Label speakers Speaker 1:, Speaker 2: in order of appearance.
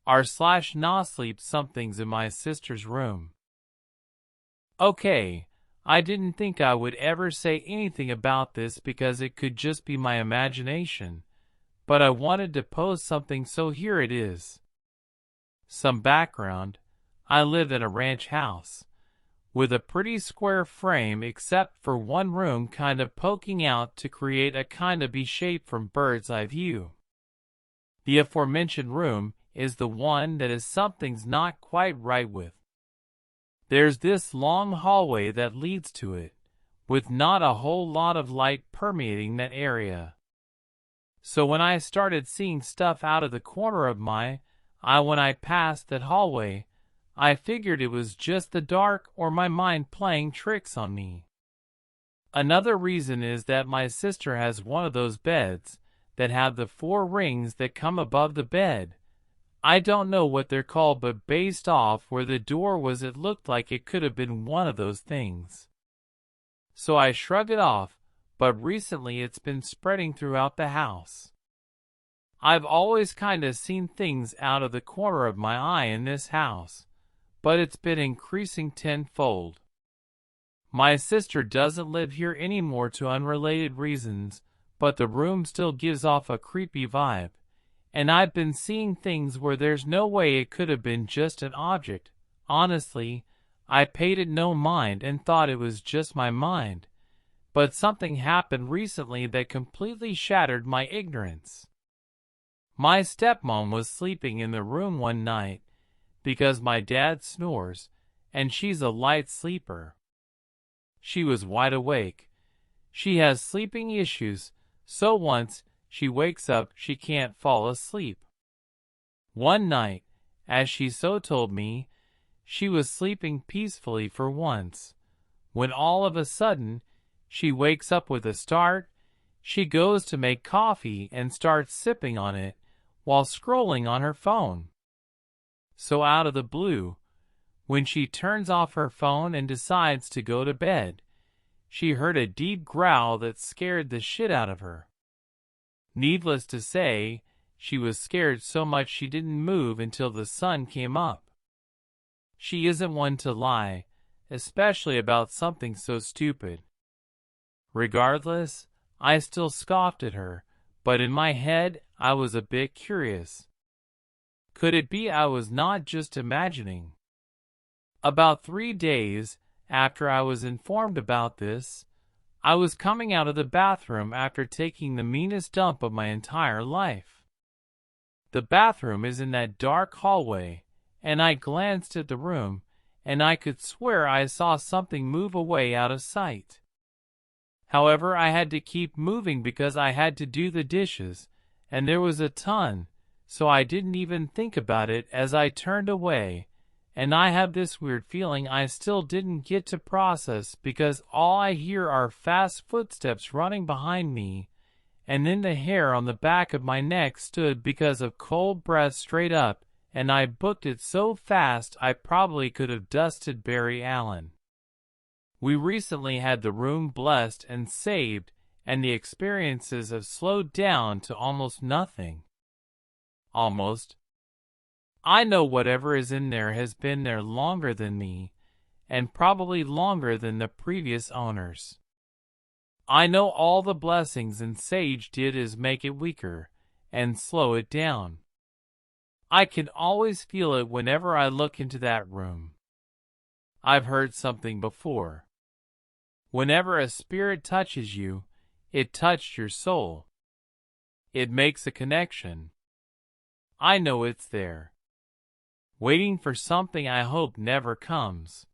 Speaker 1: r/nah sleep something's in my sister's room. Okay, I didn't think I would ever say anything about this because it could just be my imagination, but I wanted to post something, so here it is. Some background: I live in a ranch house with a pretty square frame except for one room kind of poking out to create a kind of B shape from bird's eye view. The aforementioned room is the one that is something's not quite right with. There's this long hallway that leads to it, with not a whole lot of light permeating that area. So when I started seeing stuff out of the corner of my eye when I passed that hallway, I figured it was just the dark or my mind playing tricks on me. Another reason is that my sister has one of those beds that have the 4 rings that come above the bed. I don't know what they're called, but based off where the door was, it looked like it could have been one of those things. So I shrugged it off, but recently it's been spreading throughout the house. I've always kinda seen things out of the corner of my eye in this house, but it's been increasing tenfold. My sister doesn't live here anymore to unrelated reasons, but the room still gives off a creepy vibe. And I've been seeing things where there's no way it could have been just an object. Honestly, I paid it no mind and thought it was just my mind. But something happened recently that completely shattered my ignorance. My stepmom was sleeping in the room one night because my dad snores, and she's a light sleeper. She was wide awake. She has sleeping issues, so once she wakes up, she can't fall asleep. One night, as she so told me, she was sleeping peacefully for once, when all of a sudden, she wakes up with a start. She goes to make coffee and starts sipping on it while scrolling on her phone. So out of the blue, when she turns off her phone and decides to go to bed, she heard a deep growl that scared the shit out of her. Needless to say, she was scared so much she didn't move until the sun came up. She isn't one to lie, especially about something so stupid. Regardless, I still scoffed at her, but in my head, I was a bit curious. Could it be I was not just imagining? About 3 days after I was informed about this, I was coming out of the bathroom after taking the meanest dump of my entire life. The bathroom is in that dark hallway, and I glanced at the room, and I could swear I saw something move away out of sight. However, I had to keep moving because I had to do the dishes, and there was a ton, so I didn't even think about it as I turned away. And I have this weird feeling I still didn't get to process because all I hear are fast footsteps running behind me, and then the hair on the back of my neck stood because of cold breath straight up, and I booked it so fast I probably could have dusted Barry Allen. We recently had the room blessed and saved, and the experiences have slowed down to almost nothing. Almost. I know whatever is in there has been there longer than me, and probably longer than the previous owners. I know all the blessings and Sage did is make it weaker, and slow it down. I can always feel it whenever I look into that room. I've heard something before. Whenever a spirit touches you, it touched your soul. It makes a connection. I know it's there, waiting for something I hope never comes.